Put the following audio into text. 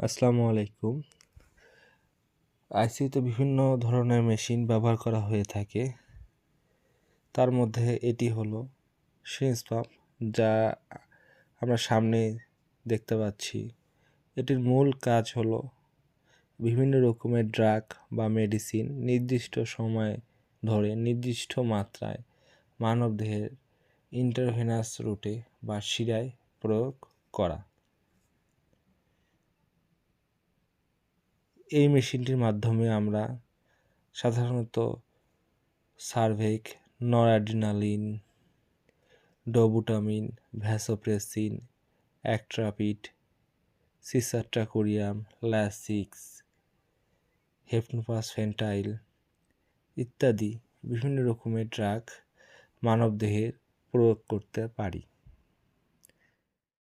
আসসালামু আলাইকুম। আইসিইউতে বিভিন্ন ধরনের মেশিন ব্যবহার করা হয়ে থাকে। তার মধ্যে এটি হলো সিরিঞ্জ পাম্প, যা আমরা সামনে দেখতে পাচ্ছি। এটির মূল কাজ হলো বিভিন্ন রকমের ড্রাগ বা মেডিসিন নির্দিষ্ট সময় ধরে নির্দিষ্ট মাত্রায় মানবদেহের ইন্টারভেনাস রুটে বা শিরায় প্রয়োগ করা। এই মেশিনটির মাধ্যমে আমরা সাধারণত সার্ভেক, নরঅ্যাড্রিনালিন, ডোবুটামিন, ভ্যাসোপ্রেসিন, অ্যাট্রাপিড, সিসাট্রাকোরিয়াম, ল্যাসিক্স, হেপনোপাসফেন্টাইল ইত্যাদি বিভিন্ন রকমের ড্রাগ মানবদেহে প্রয়োগ করতে পারি।